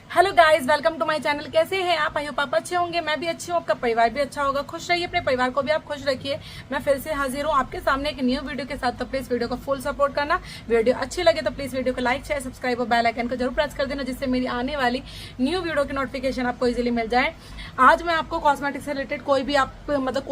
Hello guys, welcome to my channel. कैसे हैं आप? आई होप आप अच्छे होंगे, मैं भी अच्छी हूँ, आपका परिवार भी अच्छा होगा। खुश रहिए, अपने परिवार को भी आप खुश रखिए। मैं फिर से हाजिर हूँ आपके सामने एक न्यू वीडियो के साथ। तो प्लीज वीडियो को फुल सपोर्ट करना। वीडियो अच्छी लगे तो प्लीज वीडियो को लाइक शेयर सब्सक्राइब और बेल आइकन को जरूर प्रेस कर देना, जिससे मेरी आने वाली न्यू वीडियो की नोटिफिकेशन आपको इजिली मिल जाए। आज मैं आपको कॉस्मेटिक्स से रिलेटेड कोई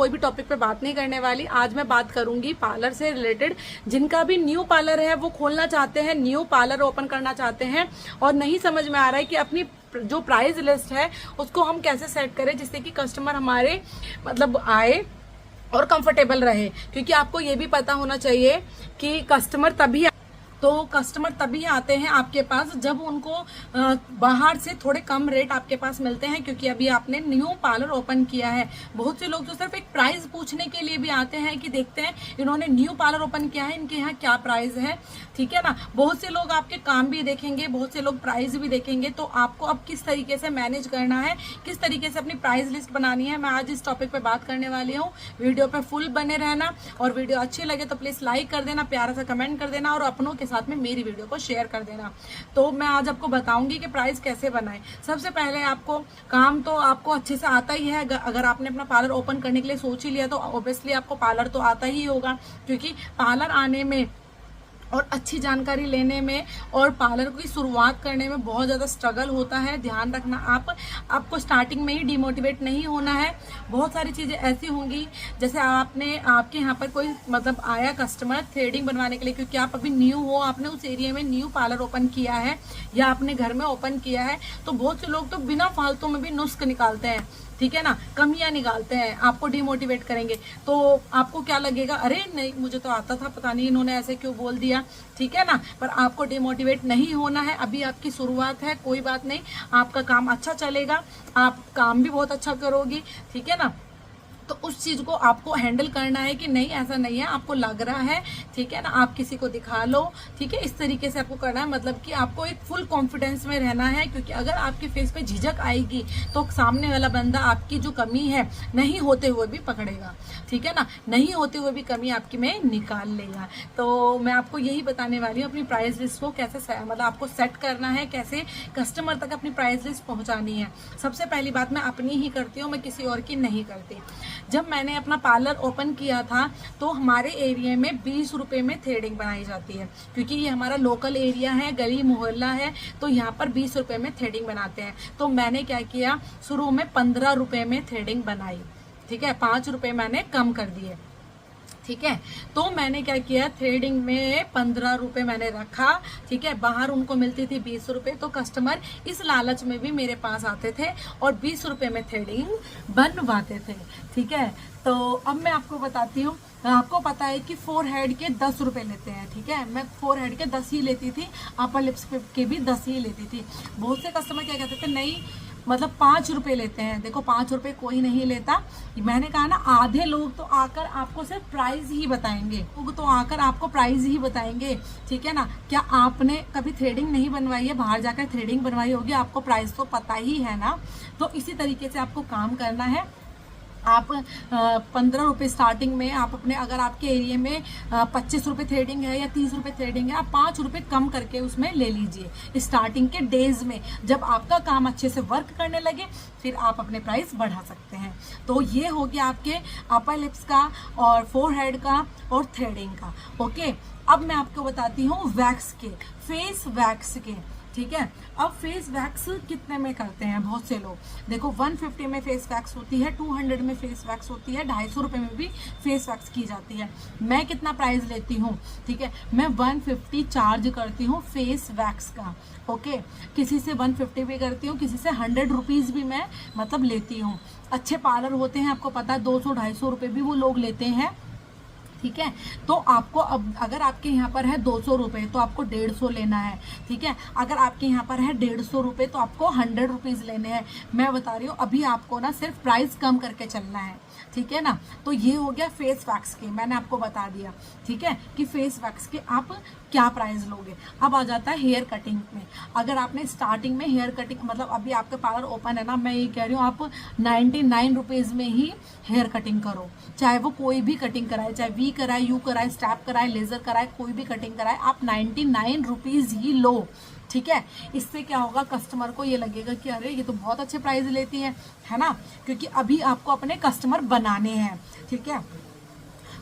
भी टॉपिक पे बात नहीं करने वाली। आज मैं बात करूंगी पार्लर से रिलेटेड। जिनका भी न्यू पार्लर है, वो खोलना चाहते हैं, न्यू पार्लर ओपन करना चाहते हैं और नहीं समझ में आ रहा है कि अपनी जो प्राइस लिस्ट है उसको हम कैसे सेट करें, जिससे कि कस्टमर हमारे आए और कंफर्टेबल रहे। क्योंकि आपको ये भी पता होना चाहिए कि कस्टमर तभी आते हैं आपके पास जब उनको बाहर से थोड़े कम रेट आपके पास मिलते हैं। क्योंकि अभी आपने न्यू पार्लर ओपन किया है। बहुत से लोग तो सिर्फ एक प्राइस पूछने के लिए भी आते हैं कि देखते हैं इन्होंने न्यू पार्लर ओपन किया है, इनके यहाँ क्या प्राइस है, ठीक है ना। बहुत से लोग आपके काम भी देखेंगे, बहुत से लोग प्राइस भी देखेंगे। तो आपको अब किस तरीके से मैनेज करना है, किस तरीके से अपनी प्राइस लिस्ट बनानी है, मैं आज इस टॉपिक पे बात करने वाली हूँ। वीडियो पे फुल बने रहना और वीडियो अच्छी लगे तो प्लीज लाइक कर देना, प्यारा सा कमेंट कर देना और अपनों के साथ में मेरी वीडियो को शेयर कर देना। तो मैं आज आपको बताऊंगी कि प्राइस कैसे बनाएं। सबसे पहले आपको काम तो आपको अच्छे से आता ही है। अगर आपने अपना पार्लर ओपन करने के लिए सोच ही लिया तो ऑब्वियसली आपको पार्लर तो आता ही होगा। क्योंकि पार्लर आने में और अच्छी जानकारी लेने में और पार्लर की शुरुआत करने में बहुत ज़्यादा स्ट्रगल होता है। ध्यान रखना, आपको स्टार्टिंग में ही डिमोटिवेट नहीं होना है। बहुत सारी चीज़ें ऐसी होंगी, जैसे आपके यहाँ पर कोई आया कस्टमर थ्रेडिंग बनवाने के लिए, क्योंकि आप अभी न्यू हो, आपने उस एरिया में न्यू पार्लर ओपन किया है या आपने घर में ओपन किया है। तो बहुत से लोग तो बिना फालतू में भी नुस्ख निकालते हैं, ठीक है ना, कमियां निकालते हैं, आपको डिमोटिवेट करेंगे। तो आपको क्या लगेगा, अरे नहीं मुझे तो आता था, पता नहीं इन्होंने ऐसे क्यों बोल दिया, ठीक है ना। पर आपको डिमोटिवेट नहीं होना है। अभी आपकी शुरुआत है, कोई बात नहीं, आपका काम अच्छा चलेगा, आप काम भी बहुत अच्छा करोगी, ठीक है ना। तो उस चीज को आपको हैंडल करना है कि नहीं ऐसा नहीं है, आपको लग रहा है, ठीक है ना, आप किसी को दिखा लो, ठीक है। इस तरीके से आपको करना है, मतलब कि आपको एक फुल कॉन्फिडेंस में रहना है। क्योंकि अगर आपके फेस पे झिझक आएगी तो सामने वाला बंदा आपकी जो कमी है नहीं होते हुए भी पकड़ेगा, ठीक है ना, नहीं होते हुए भी कमी आपकी में निकाल लेगा। तो मैं आपको यही बताने वाली हूँ, अपनी प्राइस लिस्ट को कैसे आपको सेट करना है, कैसे कस्टमर तक अपनी प्राइस लिस्ट पहुंचानी है। सबसे पहली बात मैं अपनी ही करती हूँ, मैं किसी और की नहीं करती। जब मैंने अपना पार्लर ओपन किया था तो हमारे एरिया में 20 रुपए में थ्रेडिंग बनाई जाती है। क्योंकि ये हमारा लोकल एरिया है, गली मोहल्ला है, तो यहाँ पर 20 रुपए में थ्रेडिंग बनाते हैं। तो मैंने क्या किया, शुरू में 15 रुपए में थ्रेडिंग बनाई, ठीक है, 5 रुपए मैंने कम कर दिए, ठीक है। तो मैंने क्या किया, थ्रेडिंग में 15 रुपए मैंने रखा, ठीक है। बाहर उनको मिलती थी 20 रुपए, तो कस्टमर इस लालच में भी मेरे पास आते थे और 20 रुपए में थ्रेडिंग बनवाते थे, ठीक है। तो अब मैं आपको बताती हूँ, आपको पता है कि फोरहेड के 10 रुपए लेते हैं, ठीक है। मैं फोरहेड के 10 ही लेती थी, अपर लिप्स के भी 10 ही लेती थी। बहुत से कस्टमर क्या कहते थे, नहीं 5 रुपए लेते हैं। देखो 5 रुपए कोई नहीं लेता। मैंने कहा ना, आधे लोग तो आकर आपको सिर्फ प्राइस ही बताएंगे, लोग तो आकर आपको प्राइस ही बताएंगे, ठीक है ना। क्या आपने कभी थ्रेडिंग नहीं बनवाई है, बाहर जाकर थ्रेडिंग बनवाई होगी, आपको प्राइस तो पता ही है ना। तो इसी तरीके से आपको काम करना है। आप 15 रुपए स्टार्टिंग में आप अपने, अगर आपके एरिया में 25 रुपए थ्रेडिंग है या 30 रुपए थ्रेडिंग है, आप 5 रुपए कम करके उसमें ले लीजिए स्टार्टिंग के डेज में। जब आपका काम अच्छे से वर्क करने लगे फिर आप अपने प्राइस बढ़ा सकते हैं। तो ये हो गया आपके अपर लिप्स का और फोरहेड का और थ्रेडिंग का, ओके। अब मैं आपको बताती हूँ वैक्स के, फेस वैक्स के, ठीक है। अब फेस वैक्स कितने में करते हैं बहुत से लोग, देखो 150 में फेस वैक्स होती है, 200 में फेस वैक्स होती है, 250 रुपए में भी फेस वैक्स की जाती है। मैं कितना प्राइस लेती हूँ, ठीक है, मैं 150 चार्ज करती हूँ फेस वैक्स का, ओके। किसी से 150 भी करती हूँ, किसी से 100 रुपीज भी मैं लेती हूँ। अच्छे पार्लर होते हैं, आपको पता है 200-250 रुपए भी वो लोग लेते हैं, ठीक है। तो आपको अब अगर आपके यहाँ पर है 200 रुपए तो आपको 150 लेना है, ठीक है। अगर आपके यहाँ पर है 150 रुपए तो आपको 100 रुपीज लेने हैं। मैं बता रही हूँ, अभी आपको ना सिर्फ प्राइस कम करके चलना है, ठीक है ना। तो ये हो गया फेस वैक्स के, मैंने आपको बता दिया, ठीक है, कि फेस वैक्स के आप क्या प्राइस लोगे। अब आ जाता है हेयर कटिंग में। अगर आपने स्टार्टिंग में हेयर कटिंग, अभी आपका पार्लर ओपन है ना, मैं ये कह रही हूँ आप 99 रुपीज में ही हेयर कटिंग करो। चाहे वो कोई भी कटिंग कराए, चाहे वी कराए, यू कराए, स्टैप कराए, लेजर कराए, कोई भी कटिंग कराए, आप 99 रुपीज ही लो, ठीक है। इससे क्या होगा, कस्टमर को ये लगेगा कि अरे ये तो बहुत अच्छे प्राइस लेती है ना, क्योंकि अभी आपको अपने कस्टमर बनाने हैं, ठीक है।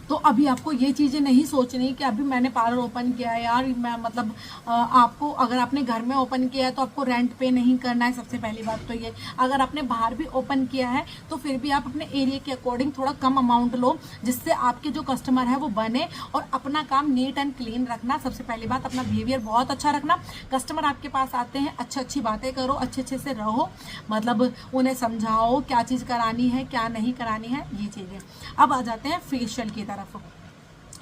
तो अभी आपको ये चीज़ें नहीं सोचनी कि अभी मैंने पार्लर ओपन किया है यार, मैं मतलब आपको अगर आपने घर में ओपन किया है तो आपको रेंट पे नहीं करना है, सबसे पहली बात तो ये। अगर आपने बाहर भी ओपन किया है तो फिर भी आप अपने एरिया के अकॉर्डिंग थोड़ा कम अमाउंट लो, जिससे आपके जो कस्टमर है वो बने। और अपना काम नीट एंड क्लीन रखना, सबसे पहली बात अपना बिहेवियर बहुत अच्छा रखना। कस्टमर आपके पास आते हैं, अच्छी बातें करो, अच्छे से रहो, मतलब उन्हें समझाओ क्या चीज़ करानी है क्या नहीं करानी है, ये चीज़ें। अब आ जाते हैं फेशियल की तरफ,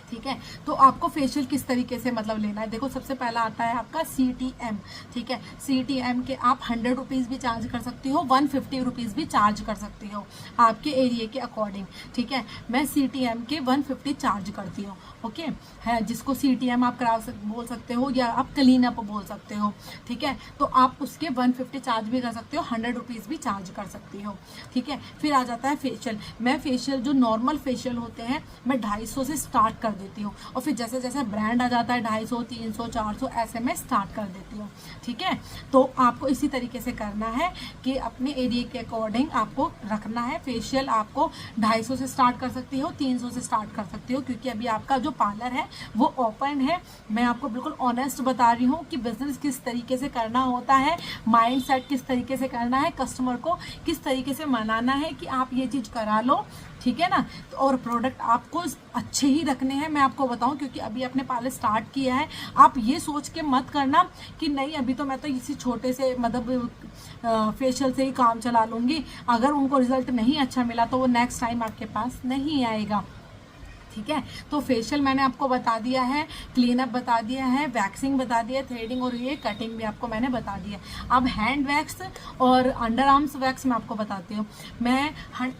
ठीक है। तो आपको फेशियल किस तरीके से मतलब लेना है, देखो सबसे पहला आता है आपका CTM, ठीक है। CTM के आप 100 रुपीज़ भी चार्ज कर सकती हो, 150 रुपीज़ भी चार्ज कर सकती हो, आपके एरिया के अकॉर्डिंग, ठीक है। मैं CTM के 150 चार्ज करती हूँ, ओके है। जिसको CTM आप बोल सकते हो या आप क्लीन अप बोल सकते हो, ठीक है। तो आप उसके 150 चार्ज भी कर सकते हो, 100 रुपीज़ भी चार्ज कर सकती हो, ठीक है। फिर आ जाता है फेशियल। मैं फेशियल जो नॉर्मल फेशियल होते हैं मैं 250 से स्टार्ट कर देती हूँ, और फिर जैसे जैसे ब्रांड आ जाता है 250, 300, 400 ऐसे में स्टार्ट कर देती हूँ, ठीक है। तो आपको इसी तरीके से करना है कि अपने एरिया के अकॉर्डिंग आपको रखना है। फेशियल आपको 250 से स्टार्ट कर सकती हो, 300 से स्टार्ट कर सकती हो, क्योंकि अभी आपका जो पार्लर है वो ओपन है। मैं आपको बिल्कुल ऑनेस्ट बता रही हूँ कि बिजनेस किस तरीके से करना होता है, माइंड सेट किस तरीके से करना है, कस्टमर को किस तरीके से मनाना है कि आप ये चीज़ करा लो, ठीक है ना। तो और प्रोडक्ट आपको अच्छे ही रखने हैं, मैं आपको बताऊं, क्योंकि अभी आपने पार्लर स्टार्ट किया है। आप ये सोच के मत करना कि नहीं अभी तो मैं तो इसी छोटे से मतलब फेशियल से ही काम चला लूँगी, अगर उनको रिजल्ट नहीं अच्छा मिला तो वो नेक्स्ट टाइम आपके पास नहीं आएगा, ठीक है। तो फेशियल मैंने आपको बता दिया है, क्लीन अप बता दिया है, वैक्सिंग बता दिया, थ्रेडिंग और ये कटिंग भी आपको मैंने बता दिया। अब हैंड वैक्स और अंडर आर्म्स वैक्स मैं आपको बताती हूँ। मैं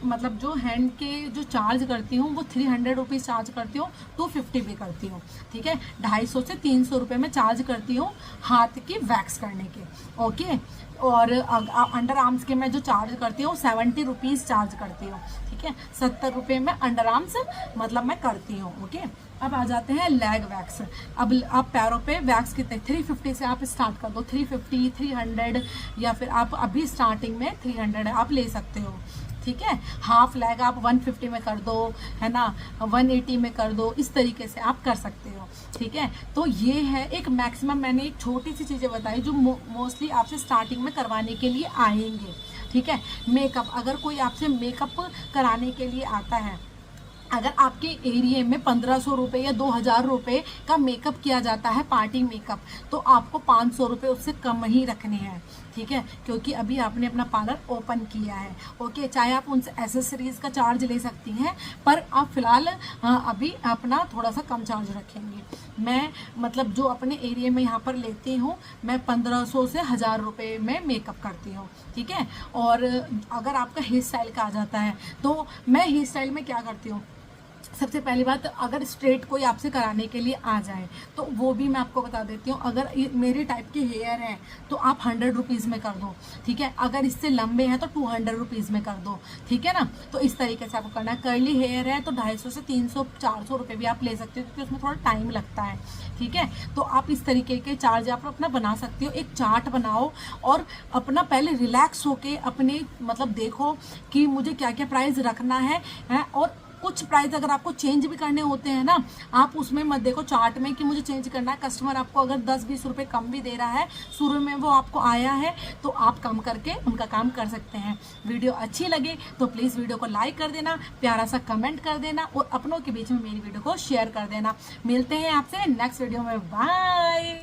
मतलब जो हैंड के जो चार्ज करती हूँ वो 300 रुपीज़ चार्ज करती हूँ, 250 भी करती हूँ, ठीक है। 250 से 300 रुपये में चार्ज करती हूँ हाथ की वैक्स करने के, ओके। और अंडर आर्म्स के मैं जो चार्ज करती हूँ 70 रुपीज़ चार्ज करती हूँ, ठीक है। 70 रुपये में अंडर आर्म्स मतलब मैं करती हूँ, ओके। अब आ जाते हैं लेग वैक्स। अब आप पैरों पे वैक्स कितने, 350 से आप स्टार्ट कर दो, 350, 300 या फिर आप अभी स्टार्टिंग में 300 आप ले सकते हो, ठीक है। हाफ लेग आप 150 में कर दो, है ना, 180 में कर दो, इस तरीके से आप कर सकते हो, ठीक है। तो ये है एक मैक्सिमम, मैंने एक छोटी सी चीज़ें बताई जो मोस्टली आपसे स्टार्टिंग में करवाने के लिए आएंगे, ठीक है। मेकअप, अगर कोई आपसे मेकअप कराने के लिए आता है, अगर आपके एरिया में 1500 रुपये या 2000 रुपये का मेकअप किया जाता है पार्टी मेकअप, तो आपको 500 रुपये उससे कम ही रखने हैं, ठीक है, क्योंकि अभी आपने अपना पार्लर ओपन किया है, ओके। चाहे आप उनसे एसेसरीज का चार्ज ले सकती हैं, पर आप फिलहाल अभी अपना थोड़ा सा कम चार्ज रखेंगे। मैं मतलब जो अपने एरिया में यहाँ पर लेती हूँ, मैं 1500 से 1000 रुपये में मेकअप करती हूँ, ठीक है। और अगर आपका हेयर स्टाइल का आ जाता है तो मैं हेयर स्टाइल में क्या करती हूँ, सबसे पहली बात, अगर स्ट्रेट कोई आपसे कराने के लिए आ जाए तो वो भी मैं आपको बता देती हूँ। अगर मेरे टाइप के हेयर हैं तो आप 100 रुपीज़ में कर दो, ठीक है। अगर इससे लंबे हैं तो 200 रुपीज़ में कर दो, ठीक है ना। तो इस तरीके से आपको करना है। कर्ली हेयर है तो 250 से 300, 400 रुपये भी आप ले सकते हो, क्योंकि उसमें थोड़ा टाइम लगता है, ठीक है। तो आप इस तरीके के चार्ज आप अपना बना सकते हो। एक चार्ट बनाओ और अपना पहले रिलैक्स होके अपने मतलब देखो कि मुझे क्या क्या प्राइस रखना है, और कुछ प्राइस अगर आपको चेंज भी करने होते हैं ना, आप उसमें मत देखो चार्ट में कि मुझे चेंज करना है। कस्टमर आपको अगर 10-20 रुपये कम भी दे रहा है, शुरू में वो आपको आया है, तो आप कम करके उनका काम कर सकते हैं। वीडियो अच्छी लगे तो प्लीज़ वीडियो को लाइक कर देना, प्यारा सा कमेंट कर देना, और अपनों के बीच में मेरी वीडियो को शेयर कर देना। मिलते हैं आपसे नेक्स्ट वीडियो में, बाय।